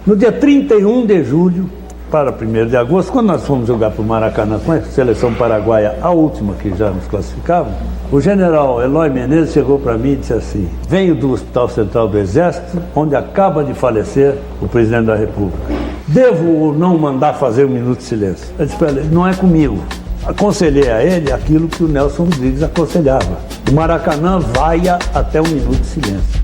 No dia 31 de julho para 1º de agosto, quando nós fomos jogar para o Maracanã com a seleção paraguaia, a última que já nos classificava, o general Eloy Menezes chegou para mim e disse assim: venho do Hospital Central do Exército, onde acaba de falecer o presidente da República. Devo ou não mandar fazer 1 minuto de silêncio? Eu disse para ele: não é comigo. Aconselhei a ele aquilo que o Nelson Rodrigues aconselhava: o Maracanã vaia até 1 minuto de silêncio.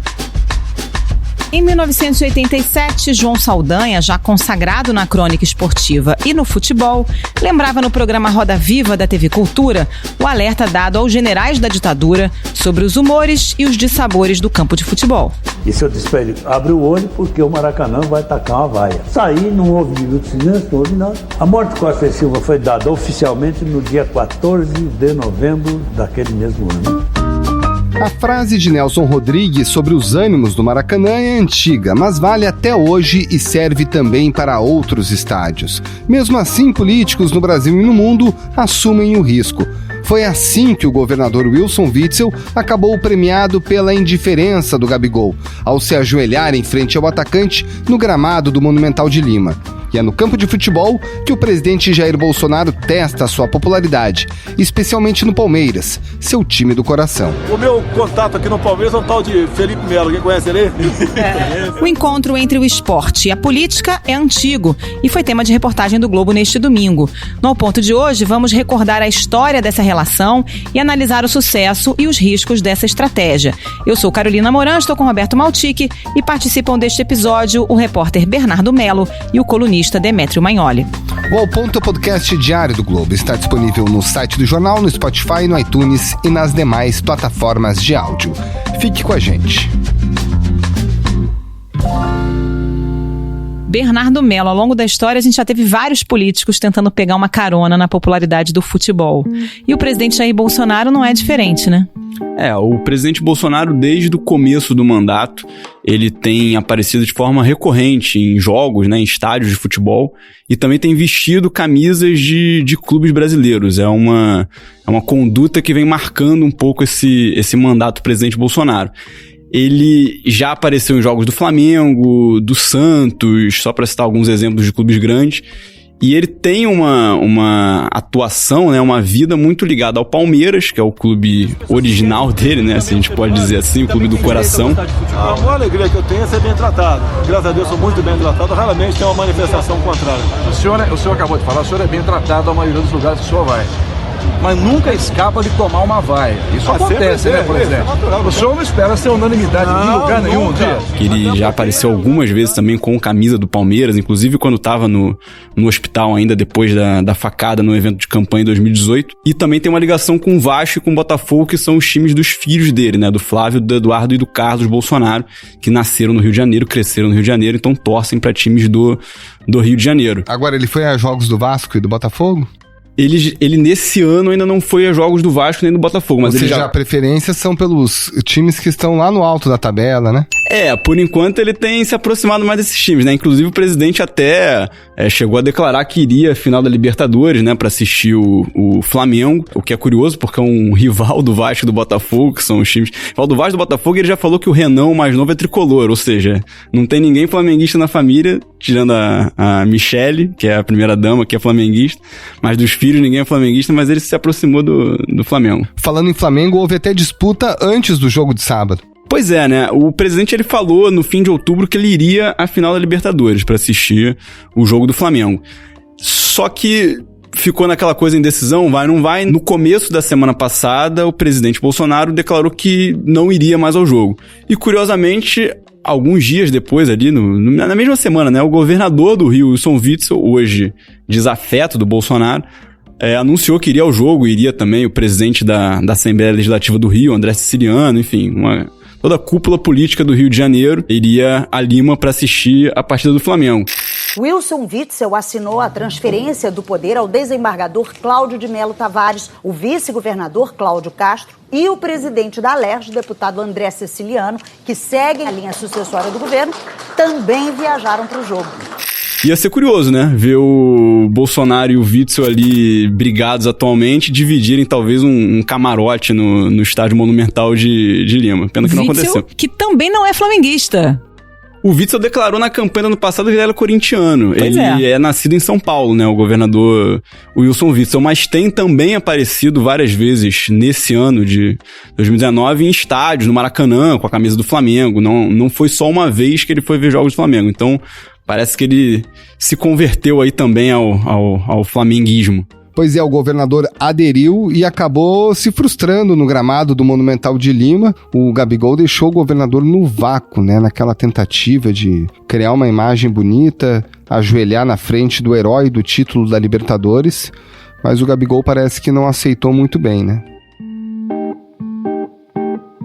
Em 1987, João Saldanha, já consagrado na crônica esportiva e no futebol, lembrava no programa Roda Viva da TV Cultura o alerta dado aos generais da ditadura sobre os humores e os dissabores do campo de futebol. E se eu disse para ele: abre o olho porque o Maracanã vai tacar uma vaia. Saí, não houve minuto de silêncio, não houve nada. A morte de Costa e Silva foi dada oficialmente no dia 14 de novembro daquele mesmo ano. A frase de Nelson Rodrigues sobre os ânimos do Maracanã é antiga, mas vale até hoje e serve também para outros estádios. Mesmo assim, políticos no Brasil e no mundo assumem o risco. Foi assim que o governador Wilson Witzel acabou premiado pela indiferença do Gabigol, ao se ajoelhar em frente ao atacante no gramado do Monumental de Lima. E é no campo de futebol que o presidente Jair Bolsonaro testa a sua popularidade, especialmente no Palmeiras, seu time do coração. O meu contato aqui no Palmeiras é um tal de Felipe Melo, quem conhece ele? O encontro entre o esporte e a política é antigo e foi tema de reportagem do Globo neste domingo. No Ao Ponto de hoje, vamos recordar a história dessa relação e analisar o sucesso e os riscos dessa estratégia. Eu sou Carolina Moran, estou com Roberto Maltic e participam deste episódio o repórter Bernardo Melo e o colunista Demétrio Magnoli. O Ao Ponto é o podcast diário do Globo. Está disponível no site do jornal, no Spotify, no iTunes e nas demais plataformas de áudio. Fique com a gente. Bernardo Melo, ao longo da história a gente já teve vários políticos tentando pegar uma carona na popularidade do futebol. E o presidente Jair Bolsonaro não é diferente, né? O presidente Bolsonaro, desde o começo do mandato, ele tem aparecido de forma recorrente em jogos, né, em estádios de futebol, e também tem vestido camisas de clubes brasileiros. É uma conduta que vem marcando um pouco esse mandato do presidente Bolsonaro. Ele já apareceu em jogos do Flamengo, do Santos, só para citar alguns exemplos de clubes grandes. E ele tem uma atuação, né, uma vida muito ligada ao Palmeiras, que é o clube original dele, né, se a gente pode dizer assim, o clube do coração. A maior alegria que eu tenho é ser bem tratado. Graças a Deus, sou muito bem tratado. Raramente tem uma manifestação contrária. O senhor acabou de falar, o senhor é bem tratado a maioria dos lugares que o senhor vai. Mas nunca escapa de tomar uma vaia. Isso acontece, né, presidente? O senhor não espera ser unanimidade em lugar nenhum um dia. Ele já apareceu algumas vezes também com camisa do Palmeiras, inclusive quando estava no hospital ainda depois da facada no evento de campanha em 2018. E também tem uma ligação com o Vasco e com o Botafogo, que são os times dos filhos dele, né? Do Flávio, do Eduardo e do Carlos Bolsonaro, que nasceram no Rio de Janeiro, cresceram no Rio de Janeiro, então torcem para times do Rio de Janeiro. Agora, ele foi a jogos do Vasco e do Botafogo? Ele nesse ano ainda não foi a jogos do Vasco nem do Botafogo, mas ele já... a preferência são pelos times que estão lá no alto da tabela, né? Por enquanto ele tem se aproximado mais desses times, né? Inclusive o presidente até chegou a declarar que iria à final da Libertadores, né? Pra assistir o Flamengo, o que é curioso porque é um rival do Vasco e do Botafogo, que são os times... Rival do Vasco e do Botafogo, ele já falou que o Renan, o mais novo, é tricolor, ou seja, não tem ninguém flamenguista na família, tirando a Michele, que é a primeira dama, que é flamenguista, mas dos filhos ninguém é flamenguista, mas ele se aproximou do Flamengo. Falando em Flamengo, houve até disputa antes do jogo de sábado. Pois é, né? O presidente ele falou no fim de outubro que ele iria à final da Libertadores para assistir o jogo do Flamengo. Só que ficou naquela coisa indecisão, vai ou não vai. No começo da semana passada, o presidente Bolsonaro declarou que não iria mais ao jogo. E curiosamente, alguns dias depois ali, na mesma semana, né? O governador do Rio, Wilson Witzel, hoje desafeto do Bolsonaro, anunciou que iria ao jogo, iria também o presidente da Assembleia Legislativa do Rio, André Siciliano, enfim, toda a cúpula política do Rio de Janeiro iria a Lima para assistir a partida do Flamengo. Wilson Witzel assinou a transferência do poder ao desembargador Cláudio de Melo Tavares, o vice-governador Cláudio Castro e o presidente da Alerj, o deputado André Siciliano, que seguem a linha sucessória do governo, também viajaram para o jogo. Ia ser curioso, né? Ver o Bolsonaro e o Witzel ali brigados atualmente, dividirem talvez um camarote no estádio Monumental de Lima. Pena que não aconteceu. Que também não é flamenguista. O Witzel declarou na campanha do ano passado que ele era corintiano. Pois ele é nascido em São Paulo, né? O governador Wilson Witzel. Mas tem também aparecido várias vezes nesse ano de 2019 em estádios, no Maracanã, com a camisa do Flamengo. Não foi só uma vez que ele foi ver jogos do Flamengo. Então, parece que ele se converteu aí também ao flamenguismo. Pois é, o governador aderiu e acabou se frustrando no gramado do Monumental de Lima. O Gabigol deixou o governador no vácuo, né? Naquela tentativa de criar uma imagem bonita, ajoelhar na frente do herói do título da Libertadores. Mas o Gabigol parece que não aceitou muito bem, né?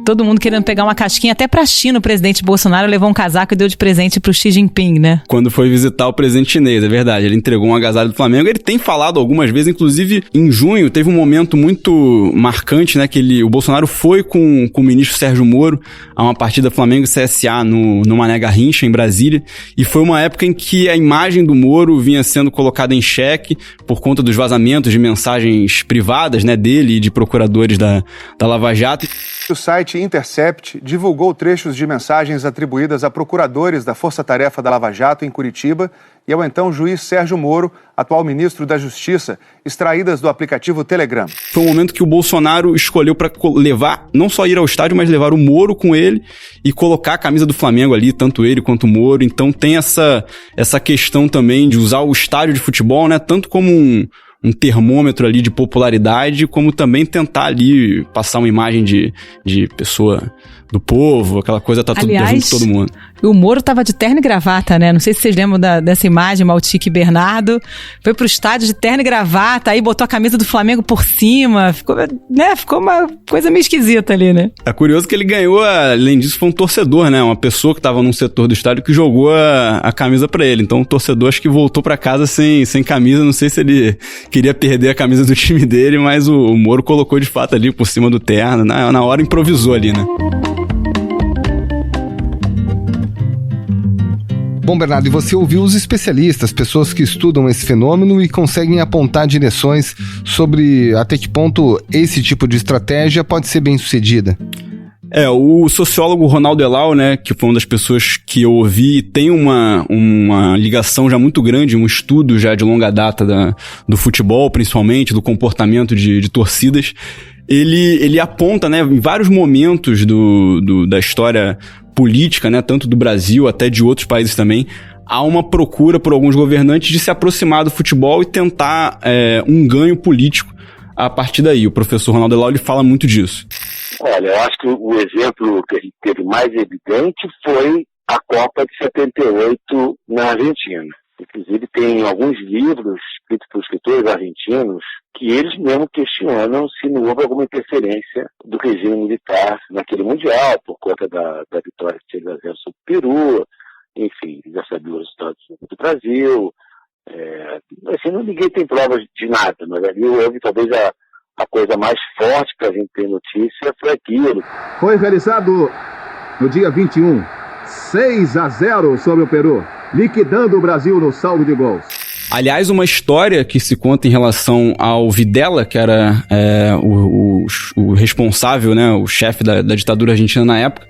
Todo mundo querendo pegar uma casquinha, até pra China o presidente Bolsonaro levou um casaco e deu de presente pro Xi Jinping, né? Quando foi visitar o presidente chinês, é verdade, ele entregou um agasalho do Flamengo. Ele tem falado algumas vezes, inclusive em junho teve um momento muito marcante, né, que o Bolsonaro foi com o ministro Sérgio Moro a uma partida Flamengo e CSA no Mané Garrincha, em Brasília, e foi uma época em que a imagem do Moro vinha sendo colocada em xeque por conta dos vazamentos de mensagens privadas, né, dele e de procuradores da Lava Jato. O site Intercept divulgou trechos de mensagens atribuídas a procuradores da Força Tarefa da Lava Jato em Curitiba e ao então juiz Sérgio Moro, atual ministro da Justiça, extraídas do aplicativo Telegram. Foi um momento que o Bolsonaro escolheu para levar, não só ir ao estádio, mas levar o Moro com ele e colocar a camisa do Flamengo ali, tanto ele quanto o Moro. Então tem essa questão também de usar o estádio de futebol, né, tanto como um termômetro ali de popularidade, como também tentar ali passar uma imagem de pessoa do povo, aquela coisa, tá tudo junto todo mundo. O Moro tava de terno e gravata, né? Não sei se vocês lembram dessa imagem, Maltic e Bernardo. Foi pro estádio de terno e gravata, aí botou a camisa do Flamengo por cima. Ficou uma coisa meio esquisita ali, né? É curioso que ele ganhou, além disso, foi um torcedor, né? Uma pessoa que tava num setor do estádio que jogou a camisa pra ele. Então o torcedor acho que voltou pra casa sem camisa. Não sei se ele queria perder a camisa do time dele, mas o Moro colocou de fato ali por cima do terno. Na hora improvisou ali, né? Bom, Bernardo, e você ouviu os especialistas, pessoas que estudam esse fenômeno e conseguem apontar direções sobre até que ponto esse tipo de estratégia pode ser bem sucedida. O sociólogo Ronaldo Elal, né, que foi uma das pessoas que eu ouvi, tem uma ligação já muito grande, um estudo já de longa data do futebol, principalmente, do comportamento de torcidas. Ele aponta, né, em vários momentos da história política, né, tanto do Brasil até de outros países também, há uma procura por alguns governantes de se aproximar do futebol e tentar um ganho político a partir daí. O professor Ronaldo Elal, ele fala muito disso. Olha, eu acho que o exemplo que a gente teve mais evidente foi a Copa de 78 na Argentina. Inclusive tem alguns livros escritos por escritores argentinos que eles mesmo questionam se não houve alguma interferência do regime militar naquele Mundial, por conta da vitória de 6-0 sobre o Peru. Enfim, já sabia os resultados do Brasil. Assim, ninguém tem provas de nada, mas ali houve talvez a coisa mais forte que a gente tem notícia foi aquilo. Foi realizado no dia 21, 6-0 sobre o Peru, liquidando o Brasil no saldo de gols. Aliás, uma história que se conta em relação ao Videla, que era o responsável, né, o chefe da ditadura argentina na época,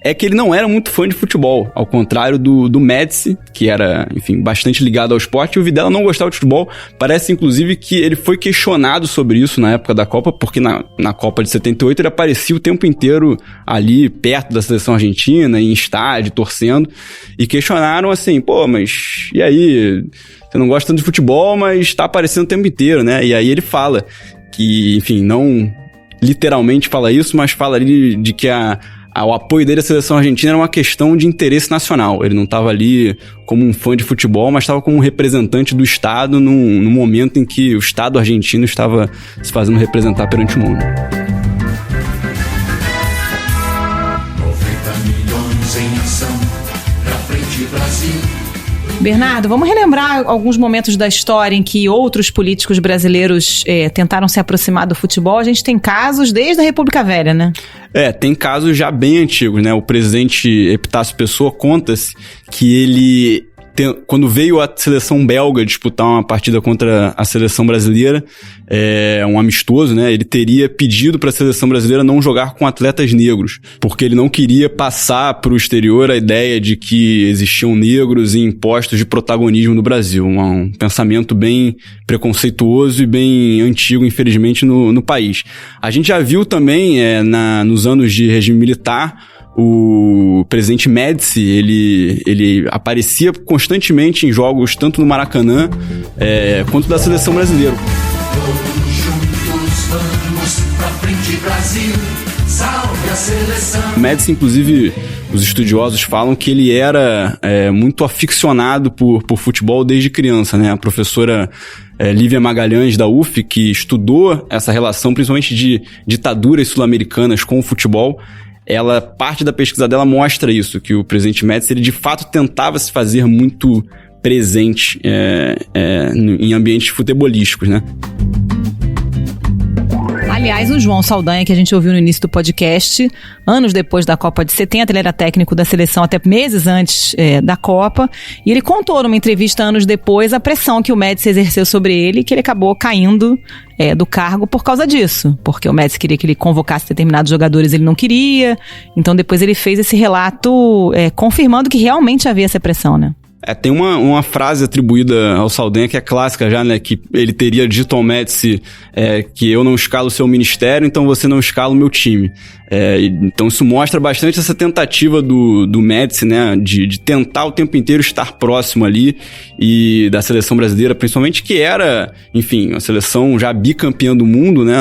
é que ele não era muito fã de futebol, ao contrário do Médici, que era, enfim, bastante ligado ao esporte, e o Videla não gostava de futebol. Parece, inclusive, que ele foi questionado sobre isso na época da Copa, porque na Copa de 78 ele aparecia o tempo inteiro ali, perto da seleção argentina, em estádio, torcendo, e questionaram assim, mas e aí? Você não gosta tanto de futebol, mas tá aparecendo o tempo inteiro, né? E aí ele fala que, enfim, não literalmente fala isso, mas fala ali de que o apoio dele à seleção argentina era uma questão de interesse nacional. Ele não estava ali como um fã de futebol, mas estava como um representante do Estado num momento em que o Estado argentino estava se fazendo representar perante o mundo. 90 milhões em ação, pra frente Brasil. Bernardo, vamos relembrar alguns momentos da história em que outros políticos brasileiros tentaram se aproximar do futebol. A gente tem casos desde a República Velha, né? Tem casos já bem antigos, né? O presidente Epitácio Pessoa conta-se que ele quando veio a seleção belga disputar uma partida contra a seleção brasileira, um amistoso, né? Ele teria pedido para a seleção brasileira não jogar com atletas negros, porque ele não queria passar para o exterior a ideia de que existiam negros em postos de protagonismo no Brasil. Um pensamento bem preconceituoso e bem antigo, infelizmente, no país. A gente já viu também, nos anos de regime militar, o presidente Médici, ele aparecia constantemente em jogos tanto no Maracanã quanto da seleção brasileira. Todos juntos vamos pra frente, Brasil, salve a seleção. Médici, inclusive, os estudiosos falam que ele era muito aficionado por futebol desde criança, né? A professora Lívia Magalhães, da UF, que estudou essa relação, principalmente de ditaduras sul-americanas com o futebol, parte da pesquisa dela mostra isso, que o presidente Médici, ele de fato tentava se fazer muito presente em ambientes futebolísticos, né? Aliás, o João Saldanha, que a gente ouviu no início do podcast, anos depois da Copa de 70, ele era técnico da seleção até meses antes da Copa, e ele contou numa entrevista anos depois a pressão que o Médici exerceu sobre ele, que ele acabou caindo do cargo por causa disso, porque o Médici queria que ele convocasse determinados jogadores, ele não queria, então depois ele fez esse relato confirmando que realmente havia essa pressão, né? Tem uma frase atribuída ao Saldanha que é clássica já, né? Que ele teria dito ao Médici que eu não escalo o seu ministério, então você não escala o meu time. Então isso mostra bastante essa tentativa do Médici, né? De tentar o tempo inteiro estar próximo ali e da seleção brasileira, principalmente, que era, enfim, uma seleção já bicampeã do mundo, né?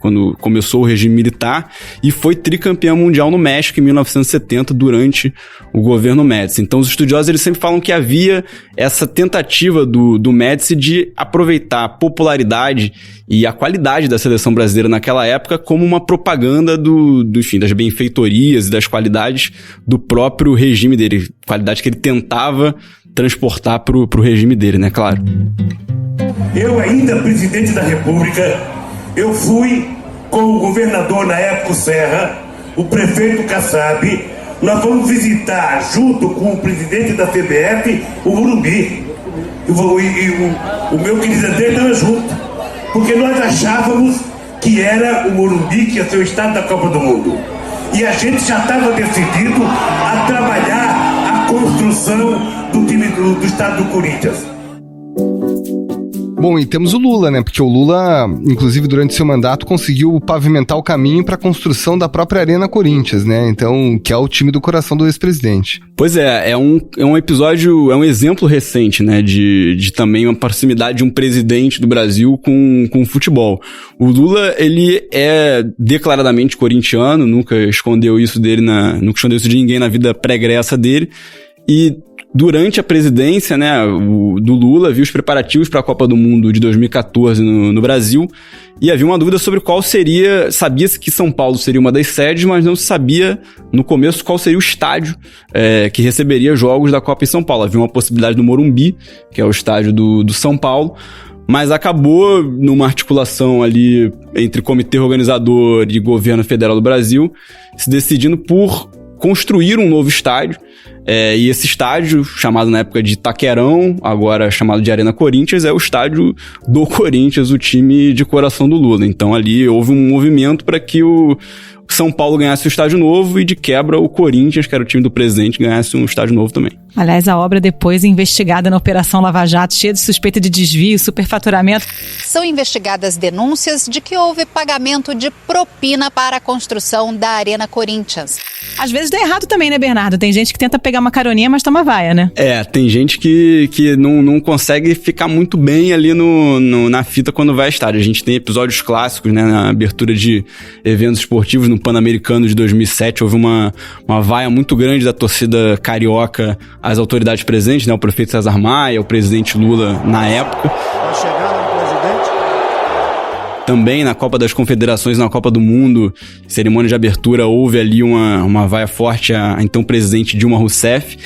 Quando começou o regime militar, e foi tricampeã mundial no México em 1970 durante o governo Médici. Então os estudiosos, eles sempre falam que havia essa tentativa do Médici de aproveitar a popularidade e a qualidade da seleção brasileira naquela época como uma propaganda enfim, das benfeitorias e das qualidades do próprio regime dele, qualidade que ele tentava transportar pro regime dele, né, claro. Eu, ainda presidente da República, eu fui com o governador na época, o Serra, o prefeito Kassab, nós vamos visitar, junto com o presidente da CBF, o Morumbi. E o meu querido André estava junto, porque nós achávamos que era o Morumbi que ia ser o estádio da Copa do Mundo. E a gente já estava decidido a trabalhar a construção do time do estádio do Corinthians. Bom, e temos o Lula, né? Porque o Lula, inclusive durante seu mandato, conseguiu pavimentar o caminho para a construção da própria Arena Corinthians, né? Então, que é o time do coração do ex-presidente. Pois é um episódio, é um exemplo recente, né? De também uma proximidade de um presidente do Brasil com o futebol. O Lula, ele é declaradamente corintiano, nunca escondeu isso nunca escondeu isso de ninguém na vida pregressa dele. E durante a presidência, né, do Lula, viu os preparativos para a Copa do Mundo de 2014 no Brasil, e havia uma dúvida sobre qual seria... Sabia-se que São Paulo seria uma das sedes, mas não se sabia, no começo, qual seria o estádio que receberia jogos da Copa em São Paulo. Havia uma possibilidade do Morumbi, que é o estádio do São Paulo, mas acabou numa articulação ali entre comitê organizador e governo federal do Brasil, se decidindo por construir um novo estádio. E esse estádio, chamado na época de Itaquerão, agora chamado de Arena Corinthians, é o estádio do Corinthians, o time de coração do Lula. Então ali houve um movimento para que o São Paulo ganhasse um estádio novo e, de quebra, o Corinthians, que era o time do presidente, ganhasse um estádio novo também. Aliás, a obra depois investigada na Operação Lava Jato, cheia de suspeita de desvio, superfaturamento. São investigadas denúncias de que houve pagamento de propina para a construção da Arena Corinthians. Às vezes dá errado também, né, Bernardo? Tem gente que tenta pegar uma caroninha, mas toma vaia, né? Tem gente que não consegue ficar muito bem ali na fita quando vai a estádio. A gente tem episódios clássicos, né, na abertura de eventos esportivos no Pan-Americano de 2007, houve uma vaia muito grande da torcida carioca às autoridades presentes, né, o prefeito César Maia, o presidente Lula na época. A chegada do presidente. Também na Copa das Confederações, na Copa do Mundo, cerimônia de abertura, houve ali uma vaia forte a então presidente Dilma Rousseff.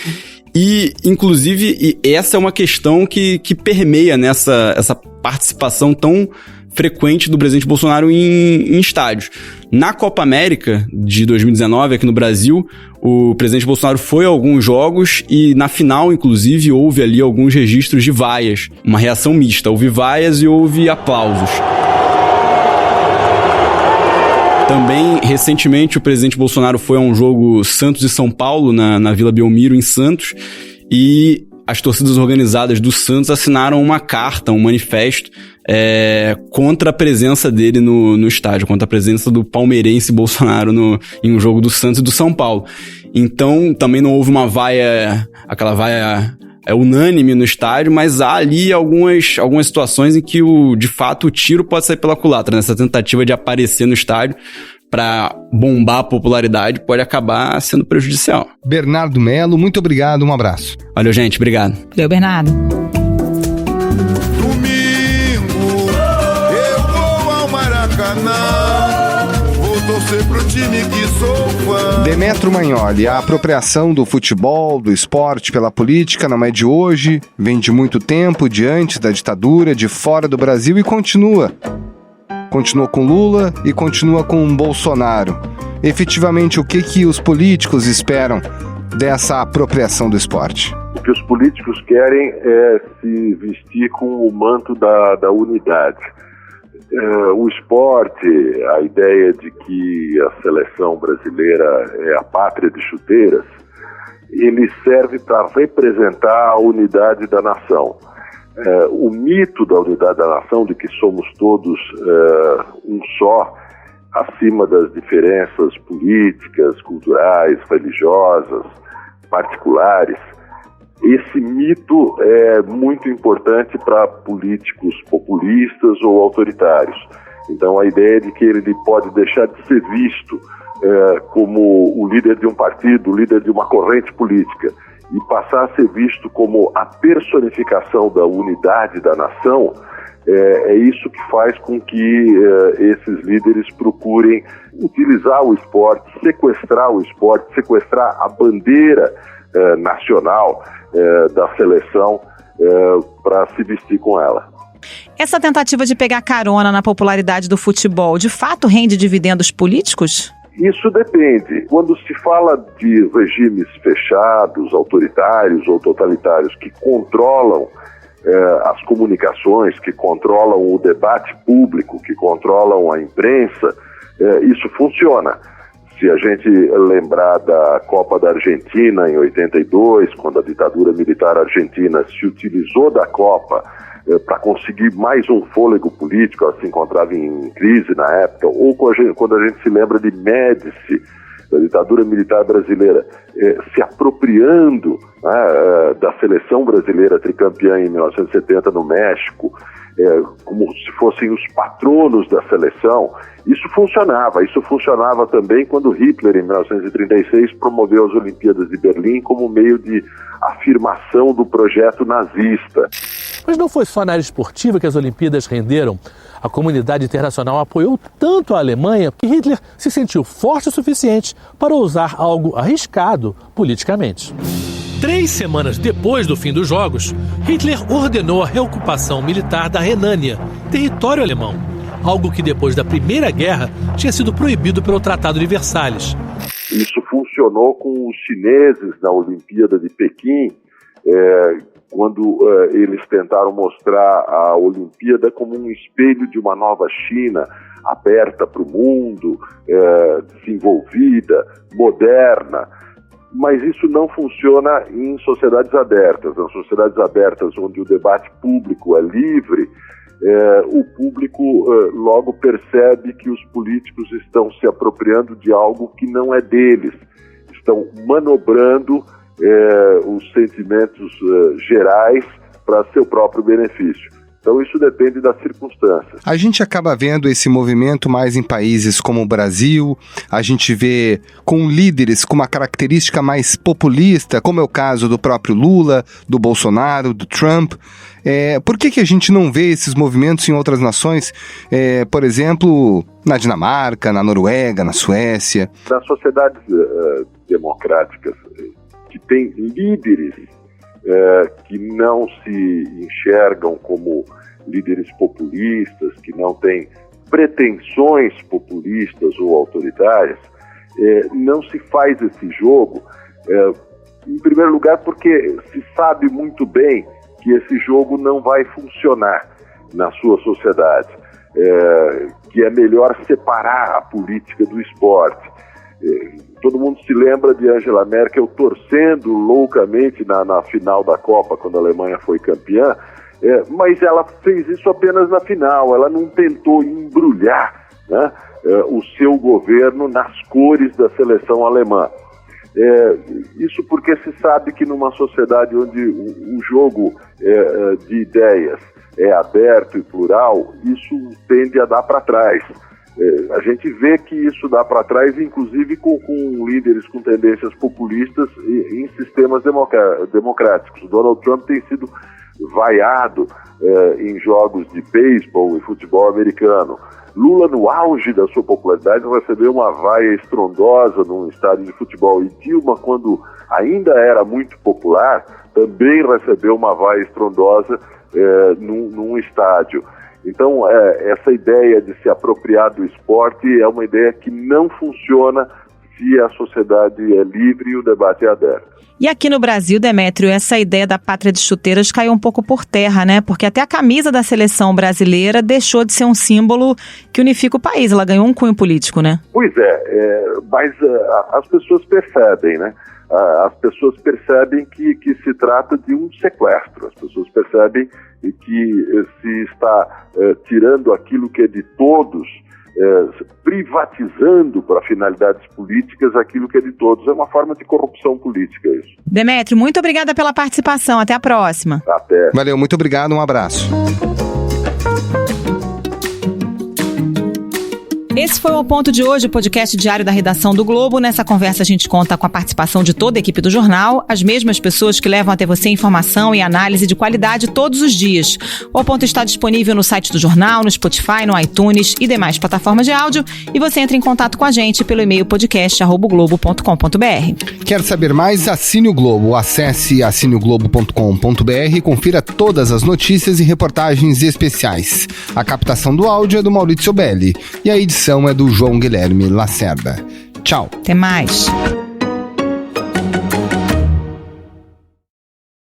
E, inclusive, essa é uma questão que permeia essa participação tão frequente do presidente Bolsonaro em estádios. Na Copa América de 2019, aqui no Brasil, o presidente Bolsonaro foi a alguns jogos e na final, inclusive, houve ali alguns registros de vaias. Uma reação mista. Houve vaias e houve aplausos. Também, recentemente, o presidente Bolsonaro foi a um jogo Santos e São Paulo, na Vila Belmiro, em Santos, e as torcidas organizadas do Santos assinaram uma carta, um manifesto, contra a presença dele no estádio, contra a presença do palmeirense Bolsonaro em um jogo do Santos e do São Paulo. Então, também não houve uma vaia, aquela vaia unânime no estádio, mas há ali algumas situações em que, de fato, o tiro pode sair pela culatra, nessa tentativa de aparecer no estádio para bombar a popularidade, pode acabar sendo prejudicial. Bernardo Melo, muito obrigado, um abraço. Valeu, gente, obrigado. Valeu, Bernardo. Domingo, eu vou ao Maracanã, vou torcer pro time que sou fã. Demetrio Magnoli, a apropriação do futebol, do esporte pela política não é de hoje, vem de muito tempo, de antes da ditadura, de fora do Brasil e continua. Continua com Lula e continua com Bolsonaro. Efetivamente, o que os políticos esperam dessa apropriação do esporte? O que os políticos querem é se vestir com o manto da unidade. O esporte, a ideia de que a seleção brasileira é a pátria de chuteiras, ele serve para representar a unidade da nação. O mito da unidade da nação, de que somos todos um só, acima das diferenças políticas, culturais, religiosas, particulares, esse mito é muito importante para políticos populistas ou autoritários. Então a ideia de que ele pode deixar de ser visto como o líder de um partido, o líder de uma corrente política, e passar a ser visto como a personificação da unidade da nação, é isso que faz com que esses líderes procurem utilizar o esporte, sequestrar o esporte, sequestrar a bandeira nacional da seleção para se vestir com ela. Essa tentativa de pegar carona na popularidade do futebol, de fato rende dividendos políticos? Isso depende. Quando se fala de regimes fechados, autoritários ou totalitários que controlam as comunicações, que controlam o debate público, que controlam a imprensa, isso funciona. Se a gente lembrar da Copa da Argentina em 82, quando a ditadura militar argentina se utilizou da Copa para conseguir mais um fôlego político, ela se encontrava em crise na época, ou quando a gente se lembra de Médici, da ditadura militar brasileira, se apropriando da seleção brasileira tricampeã em 1970 no México, como se fossem os patronos da seleção. Isso funcionava também quando Hitler, em 1936, promoveu as Olimpíadas de Berlim como meio de afirmação do projeto nazista. Mas não foi só na área esportiva que as Olimpíadas renderam. A comunidade internacional apoiou tanto a Alemanha que Hitler se sentiu forte o suficiente para usar algo arriscado politicamente. 3 semanas depois do fim dos Jogos, Hitler ordenou a reocupação militar da Renânia, território alemão, algo que depois da Primeira Guerra tinha sido proibido pelo Tratado de Versalhes. Isso funcionou com os chineses na Olimpíada de Pequim, quando eles tentaram mostrar a Olimpíada como um espelho de uma nova China, aberta para o mundo, desenvolvida, moderna. Mas isso não funciona em sociedades abertas. Nas sociedades abertas, onde o debate público é livre, o público logo percebe que os políticos estão se apropriando de algo que não é deles. Estão manobrando os sentimentos gerais para seu próprio benefício. Então isso depende das circunstâncias. A gente acaba vendo esse movimento mais em países como o Brasil, a gente vê com líderes com uma característica mais populista, como é o caso do próprio Lula, do Bolsonaro, do Trump. Por que a gente não vê esses movimentos em outras nações, por exemplo, na Dinamarca, na Noruega, na Suécia? Nas sociedades democráticas que têm líderes que não se enxergam como líderes populistas, que não têm pretensões populistas ou autoritárias, Não se faz esse jogo, em primeiro lugar, porque se sabe muito bem que esse jogo não vai funcionar na sua sociedade, que é melhor separar a política do esporte. Todo mundo se lembra de Angela Merkel torcendo loucamente na final da Copa, quando a Alemanha foi campeã, mas ela fez isso apenas na final, ela não tentou embrulhar, né, o seu governo nas cores da seleção alemã. Isso porque se sabe que numa sociedade onde o jogo de ideias é aberto e plural, isso tende a dar para trás. A gente vê que isso dá para trás, inclusive com líderes com tendências populistas em sistemas democráticos. Donald Trump tem sido vaiado em jogos de beisebol e futebol americano. Lula, no auge da sua popularidade, recebeu uma vaia estrondosa num estádio de futebol. E Dilma, quando ainda era muito popular, também recebeu uma vaia estrondosa num estádio. Então, essa ideia de se apropriar do esporte é uma ideia que não funciona se a sociedade é livre e o debate é aberto. E aqui no Brasil, Demétrio, essa ideia da pátria de chuteiras caiu um pouco por terra, né? Porque até a camisa da seleção brasileira deixou de ser um símbolo que unifica o país. Ela ganhou um cunho político, né? Pois mas as pessoas percebem, né? As pessoas percebem que se trata de um sequestro. As pessoas percebem que se está tirando aquilo que é de todos, privatizando para finalidades políticas aquilo que é de todos. É uma forma de corrupção política isso. Demétrio, muito obrigada pela participação. Até a próxima. Até. Valeu, muito obrigado, um abraço. Esse foi o Ponto de hoje, o podcast diário da redação do Globo. Nessa conversa a gente conta com a participação de toda a equipe do jornal, as mesmas pessoas que levam até você informação e análise de qualidade todos os dias. O Ponto está disponível no site do jornal, no Spotify, no iTunes e demais plataformas de áudio. E você entra em contato com a gente pelo e-mail podcast@globo.com.br. Quer saber mais? Assine o Globo. Acesse assineoglobo.com.br e confira todas as notícias e reportagens especiais. A captação do áudio é do Maurício Belli e a edição é do João Guilherme Lacerda. Tchau. Até mais.